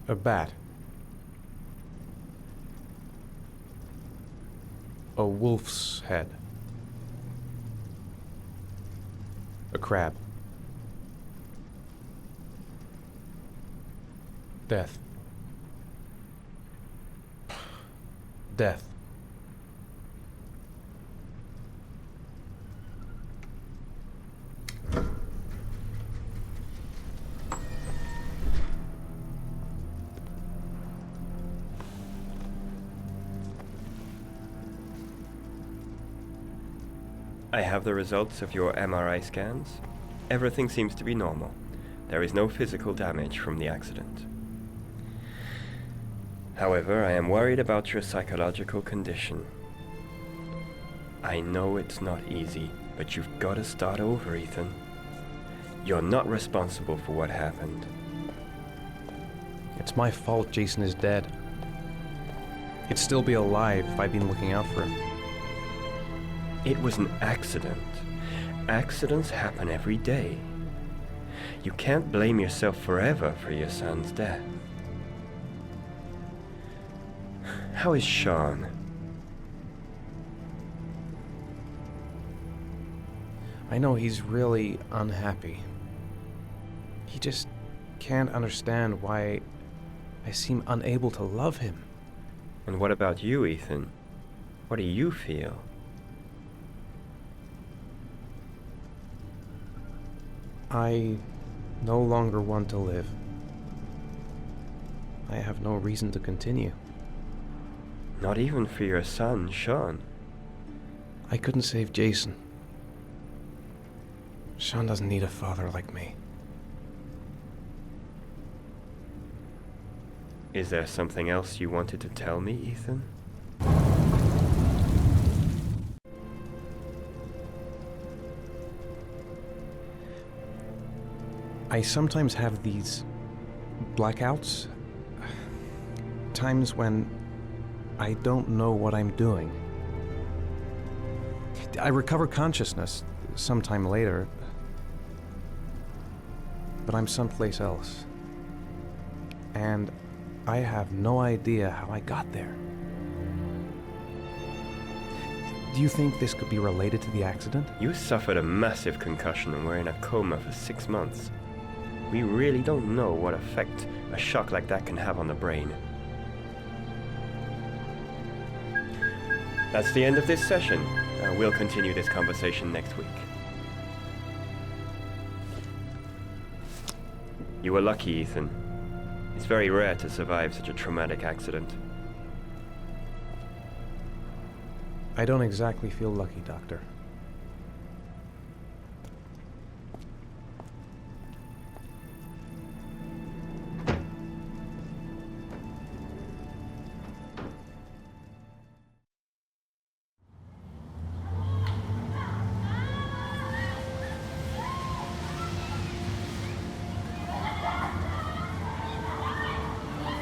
A bat. A wolf's head. A crab. Death. Death. I have the results of your MRI scans. Everything seems to be normal. There is no physical damage from the accident. However, I am worried about your psychological condition. I know it's not easy, but you've got to start over, Ethan. You're not responsible for what happened. It's my fault Jason is dead. He'd still be alive if I'd been looking out for him. It was an accident. Accidents happen every day. You can't blame yourself forever for your son's death. How is Sean? I know he's really unhappy. He just can't understand why I seem unable to love him. And what about you, Ethan? What do you feel? I no longer want to live. I have no reason to continue. Not even for your son, Sean. I couldn't save Jason. Sean doesn't need a father like me. Is there something else you wanted to tell me, Ethan? I sometimes have these blackouts. Times when I don't know what I'm doing. I recover consciousness sometime later, but I'm someplace else. And I have no idea how I got there. Do you think this could be related to the accident? You suffered a massive concussion and were in a coma for 6 months. We really don't know what effect a shock like that can have on the brain. That's the end of this session. We'll continue this conversation next week. You were lucky, Ethan. It's very rare to survive such a traumatic accident. I don't exactly feel lucky, Doctor.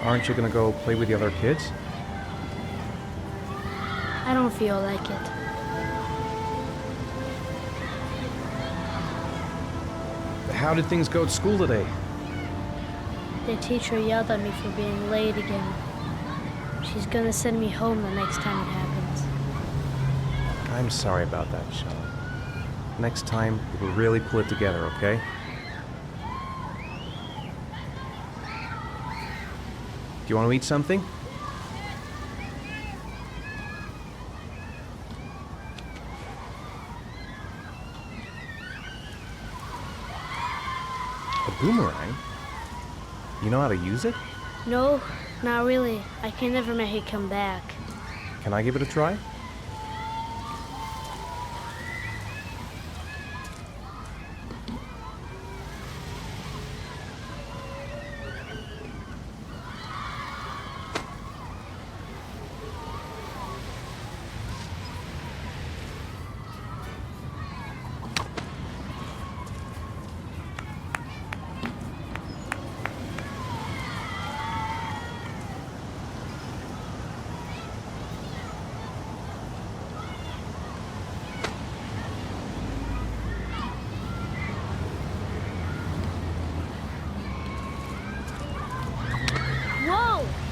Aren't you gonna go play with the other kids? I don't feel like it. How did things go at school today? The teacher yelled at me for being late again. She's gonna send me home the next time it happens. I'm sorry about that, Sean. Next time, we'll really pull it together, okay? Do you want to eat something? A boomerang? You know how to use it? No, not really. I can never make it come back. Can I give it a try?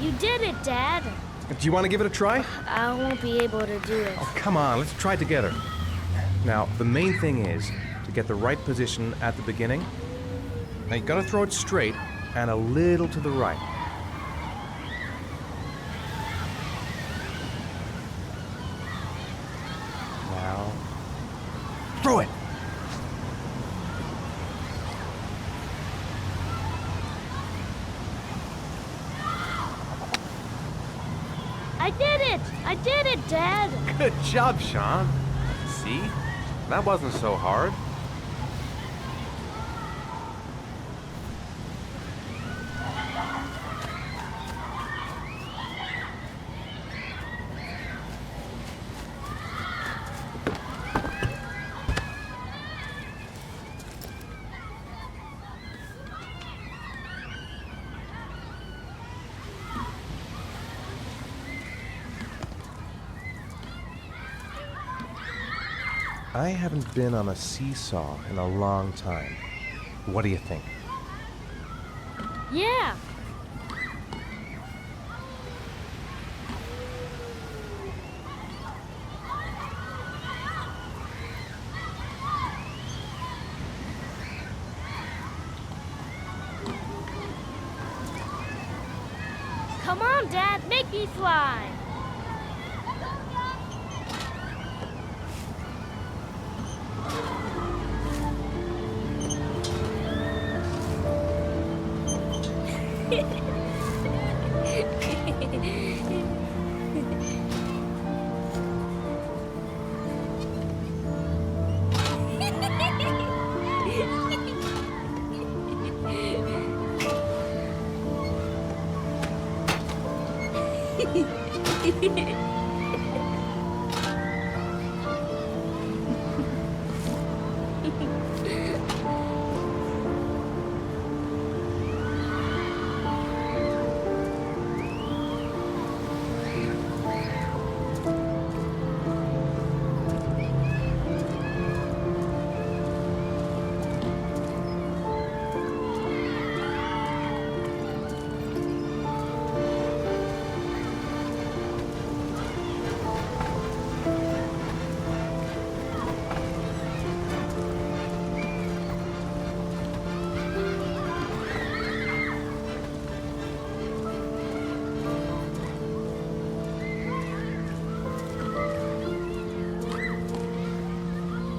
You did it, Dad. Do you want to give it a try? I won't be able to do it. Oh, come on, let's try it together. Now, the main thing is to get the right position at the beginning. Now, you gotta throw it straight and a little to the right. Now, throw it! I did it! I did it, Dad! Good job, Sean. See? That wasn't so hard. I haven't been on a seesaw in a long time. What do you think? Yeah! Come on, Dad, make me fly!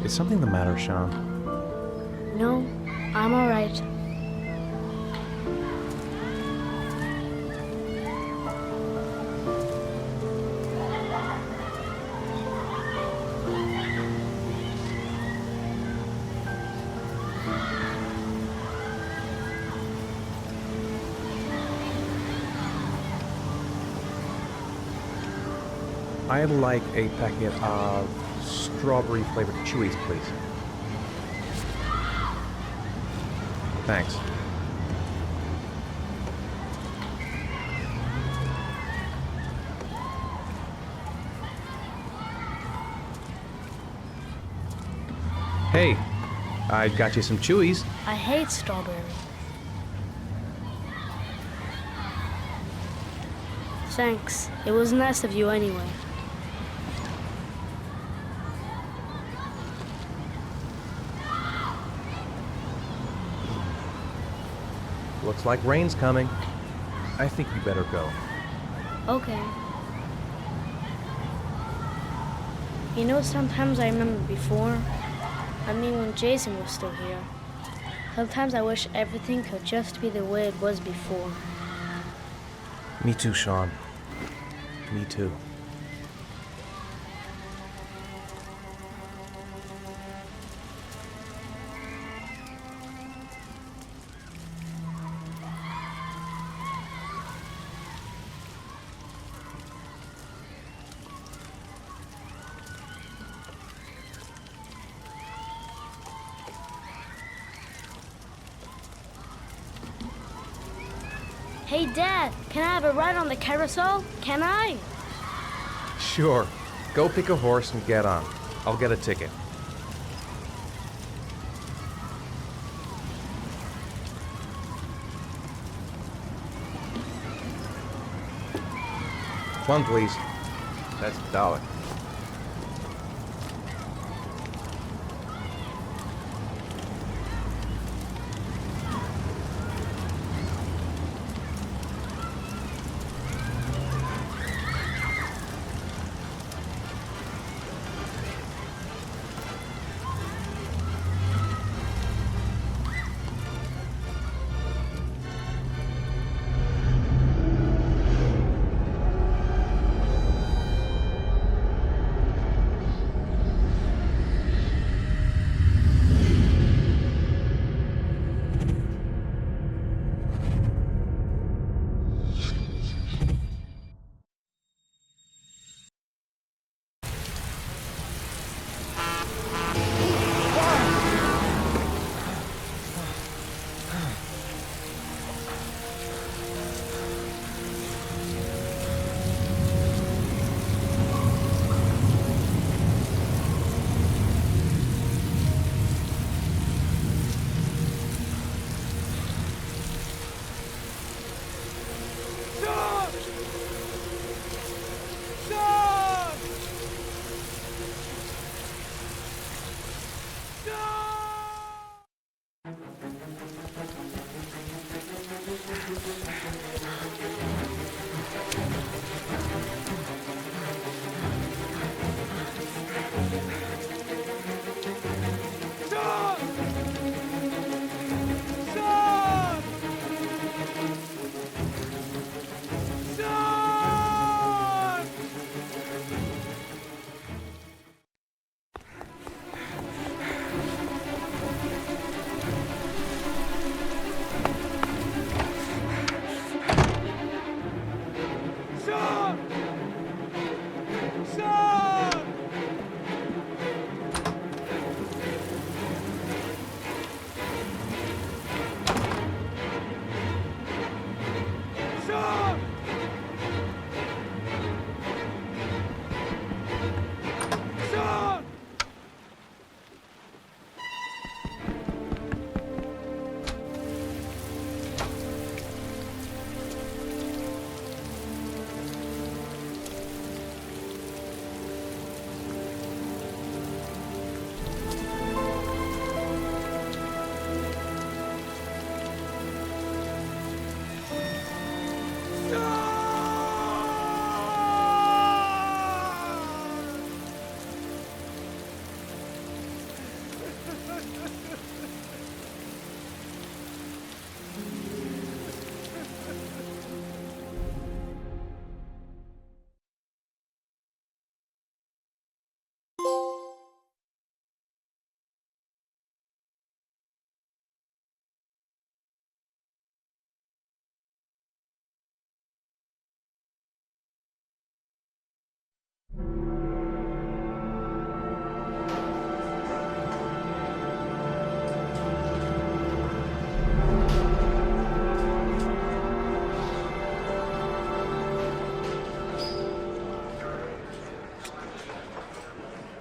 Is something the matter, Sean? No, I'm all right. I'd like a packet of strawberry flavored chewies, please. Thanks. Hey, I got you some chewies. I hate strawberry. Thanks. It was nice of you anyway. Looks like rain's coming. I think you better go. Okay. You know, sometimes I remember before. I mean, when Jason was still here. Sometimes I wish everything could just be the way it was before. Me too, Sean. Me too. Hey, Dad, can I have a ride on the carousel? Can I? Sure. Go pick a horse and get on. I'll get a ticket. One, please. That's $1.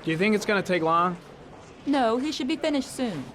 Do you think it's gonna take long? No, he should be finished soon.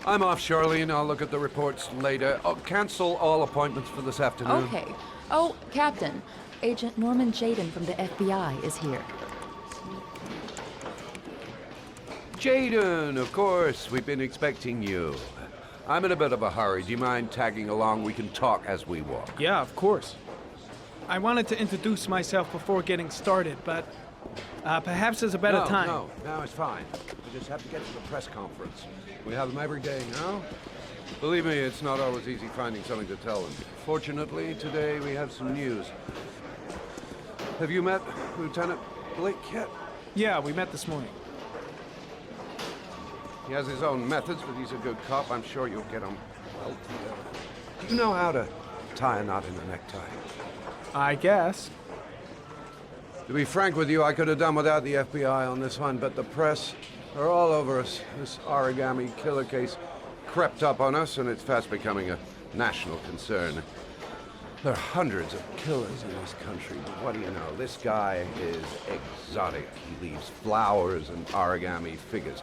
I'm off, Charlene. I'll look at the reports later. Oh, cancel all appointments for this afternoon. Okay. Oh, Captain. Agent Norman Jaden from the FBI is here. Jaden, of course. We've been expecting you. I'm in a bit of a hurry. Do you mind tagging along? We can talk as we walk. Yeah, of course. I wanted to introduce myself before getting started, but perhaps there's a better time. No, it's fine. We just have to get to the press conference. We have them every day now. Believe me, it's not always easy finding something to tell them. Fortunately, today we have some news. Have you met Lieutenant Blake yet? Yeah, we met this morning. He has his own methods, but he's a good cop. I'm sure you'll get him well together. Do you know how to tie a knot in a necktie? I guess. To be frank with you, I could have done without the FBI on this one, but the press are all over us. This origami killer case crept up on us, and it's fast becoming a national concern. There are hundreds of killers in this country, but what do you know? This guy is exotic. He leaves flowers and origami figures.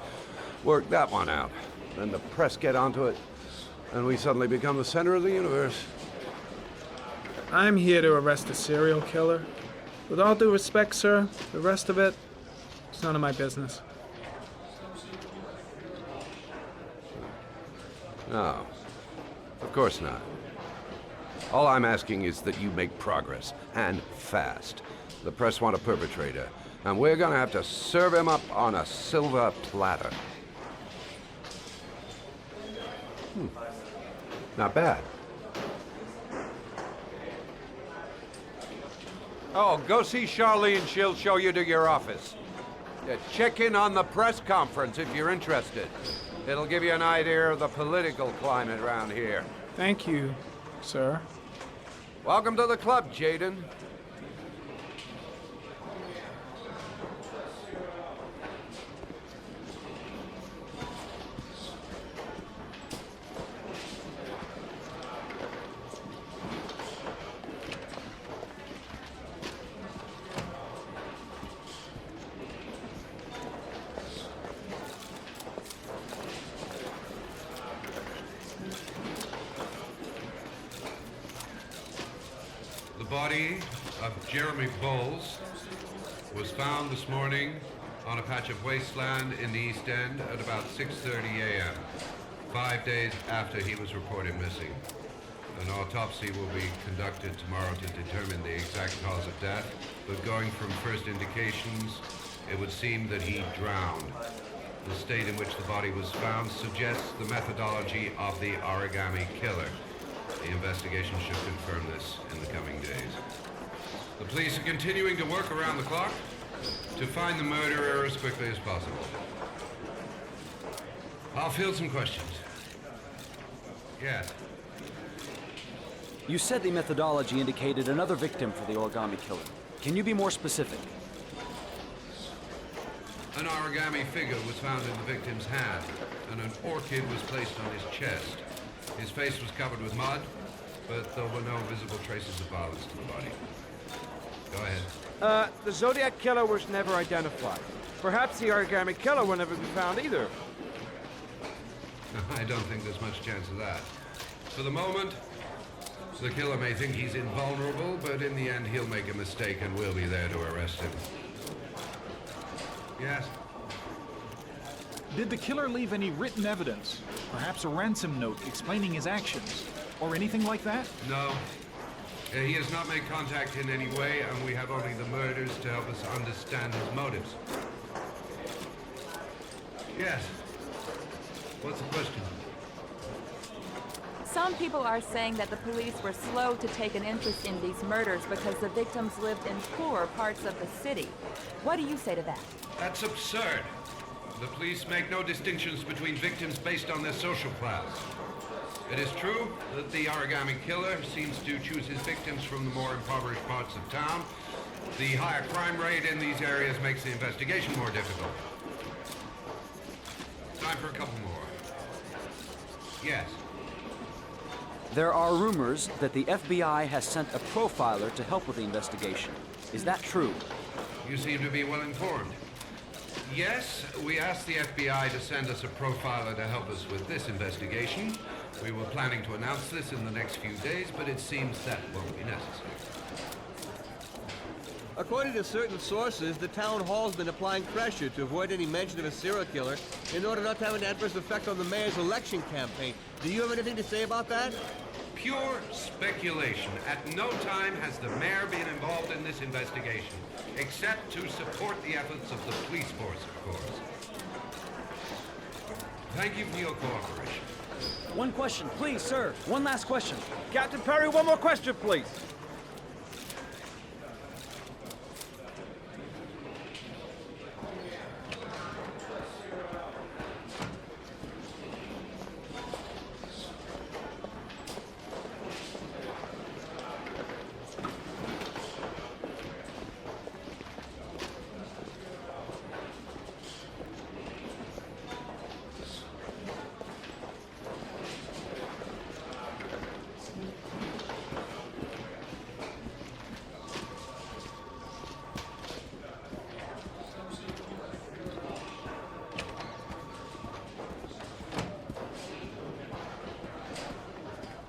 Work that one out. Then the press get onto it, and we suddenly become the center of the universe. I'm here to arrest a serial killer. With all due respect, sir, the rest of it, it's none of my business. No, of course not. All I'm asking is that you make progress, and fast. The press want a perpetrator, and we're gonna have to serve him up on a silver platter. Not bad. Oh, go see Charlene. She'll show you to your office. Yeah, check in on the press conference if you're interested. It'll give you an idea of the political climate around here. Thank you, sir. Welcome to the club, Jaden. The body of Jeremy Bowles was found this morning on a patch of wasteland in the East End at about 6:30 a.m., 5 days after he was reported missing. An autopsy will be conducted tomorrow to determine the exact cause of death, but going from first indications, it would seem that he drowned. The state in which the body was found suggests the methodology of the origami killer. The investigation should confirm this in the coming days. The police are continuing to work around the clock to find the murderer as quickly as possible. I'll field some questions. Yes. You said the methodology indicated another victim for the origami killer. Can you be more specific? An origami figure was found in the victim's hand, and an orchid was placed on his chest. His face was covered with mud, but there were no visible traces of violence to the body. Go ahead. The Zodiac Killer was never identified. Perhaps the origami killer will never be found either. I don't think there's much chance of that. For the moment, the killer may think he's invulnerable, but in the end he'll make a mistake and we'll be there to arrest him. Yes? Did the killer leave any written evidence? Perhaps a ransom note explaining his actions? Or anything like that? No. He has not made contact in any way, and we have only the murders to help us understand his motives. Yes. What's the question? Some people are saying that the police were slow to take an interest in these murders because the victims lived in poorer parts of the city. What do you say to that? That's absurd. The police make no distinctions between victims based on their social class. It is true that the origami killer seems to choose his victims from the more impoverished parts of town. The higher crime rate in these areas makes the investigation more difficult. Time for a couple more. Yes. There are rumors that the FBI has sent a profiler to help with the investigation. Is that true? You seem to be well informed. Yes, we asked the FBI to send us a profiler to help us with this investigation. We were planning to announce this in the next few days, but it seems that won't be necessary. According to certain sources, the town hall's been applying pressure to avoid any mention of a serial killer in order not to have an adverse effect on the mayor's election campaign. Do you have anything to say about that? Pure speculation. At no time has the mayor been involved in this investigation, except to support the efforts of the police force, of course. Thank you for your cooperation. One question, please, sir. One last question. Captain Perry, one more question, please.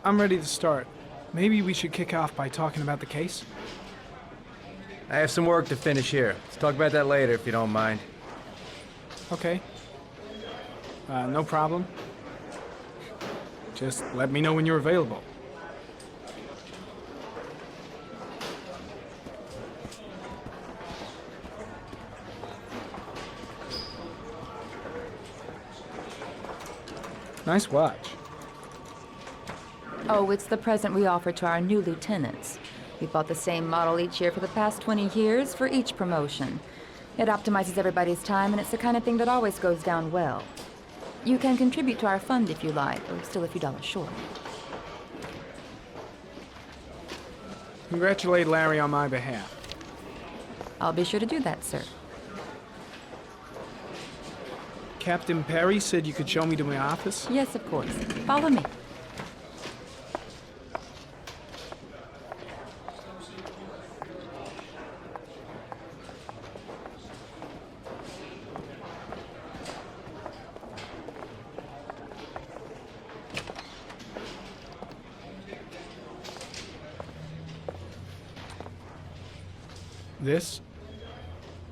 I'm ready to start. Maybe we should kick off by talking about the case? I have some work to finish here. Let's talk about that later if you don't mind. Okay. No problem. Just let me know when you're available. Nice watch. Oh, it's the present we offer to our new lieutenants. We bought the same model each year for the past 20 years for each promotion. It optimizes everybody's time, and it's the kind of thing that always goes down well. You can contribute to our fund if you like, or still a few dollars short. Congratulate Larry on my behalf. I'll be sure to do that, sir. Captain Perry said you could show me to my office? Yes, of course. Follow me.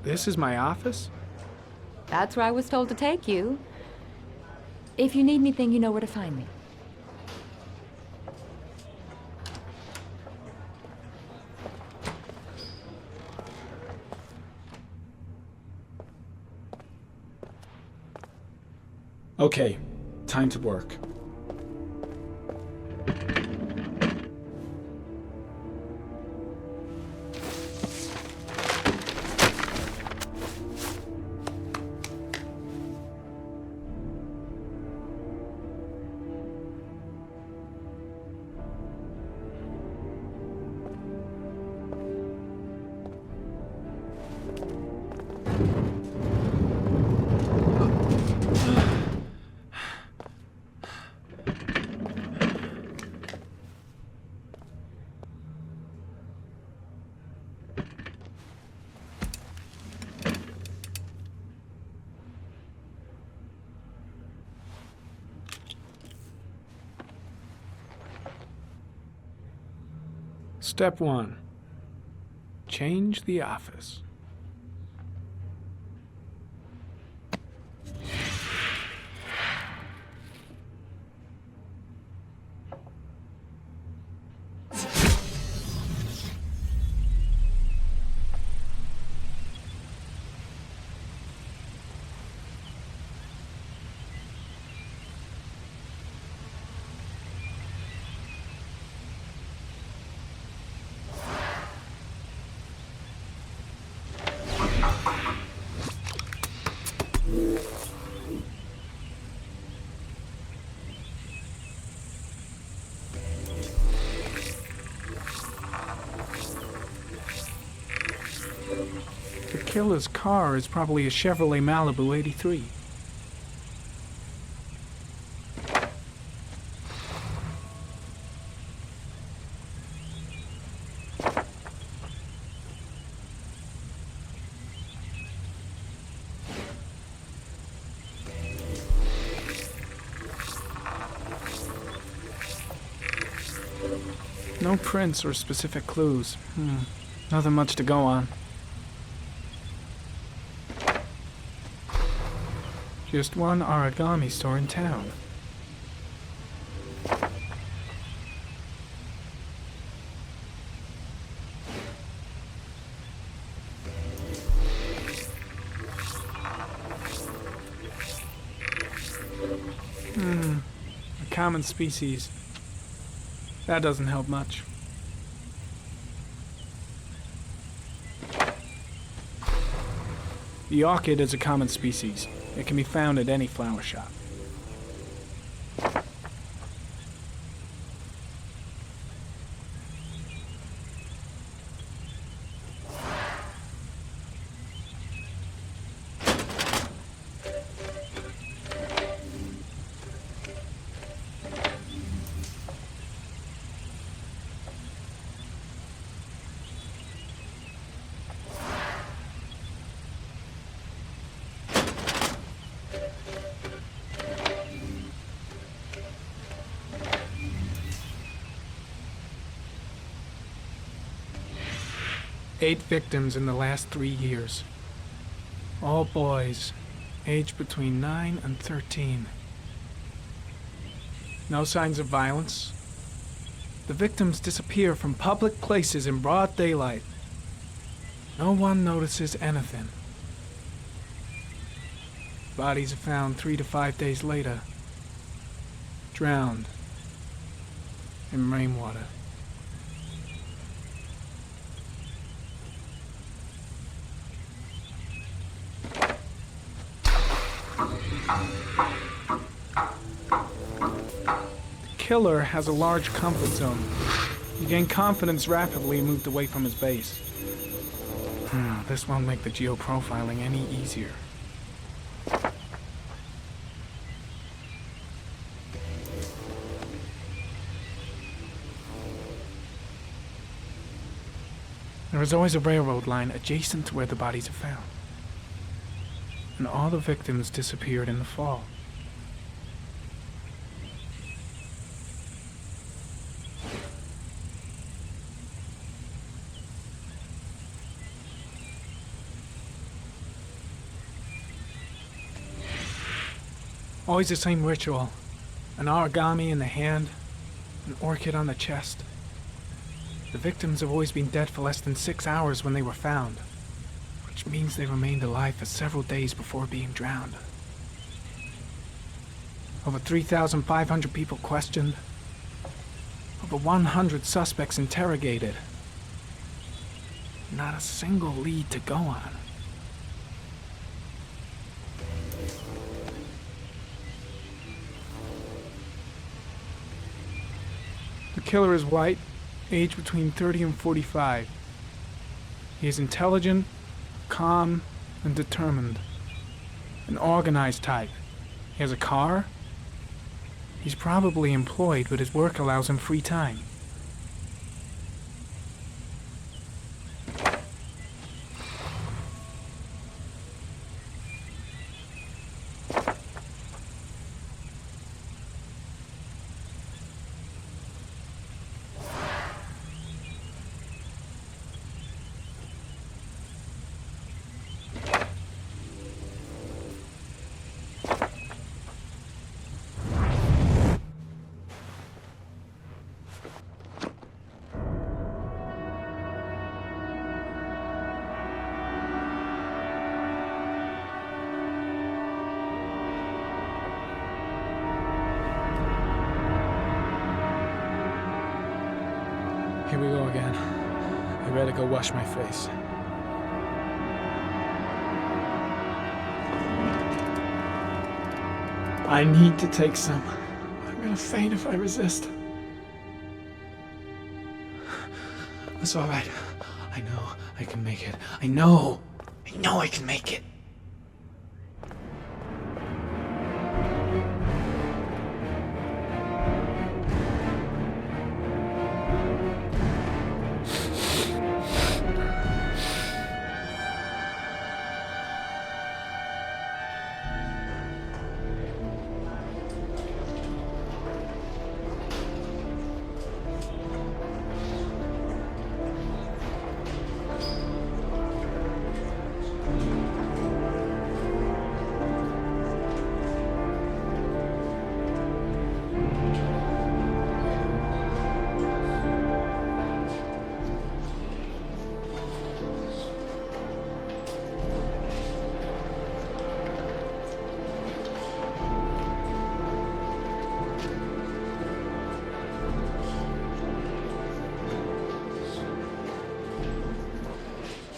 This is my office? That's where I was told to take you. If you need anything, you know where to find me. Okay, time to work. Step 1. Change the office. The killer's car is probably a Chevrolet Malibu 83. No prints or specific clues. Nothing much to go on. Just one origami store in town. A common species. That doesn't help much. The orchid is a common species. It can be found at any flower shop. Eight victims in the last 3 years. All boys, aged between 9 and 13. No signs of violence. The victims disappear from public places in broad daylight. No one notices anything. Bodies are found 3 to 5 days later, drowned in rainwater. The killer has a large comfort zone. He gained confidence rapidly and moved away from his base. This won't make the geoprofiling any easier. There is always a railroad line adjacent to where the bodies are found. And all the victims disappeared in the fall. Always the same ritual. An origami in the hand, an orchid on the chest. The victims have always been dead for less than 6 hours when they were found, which means they remained alive for several days before being drowned. Over 3,500 people questioned. Over 100 suspects interrogated. Not a single lead to go on. The killer is white, aged between 30 and 45. He is intelligent, calm, and determined. An organized type. He has a car. He's probably employed, but his work allows him free time. Here we go again. I better go wash my face. I need to take some. I'm gonna faint if I resist. It's all right. I know I can make it. I know I can make it.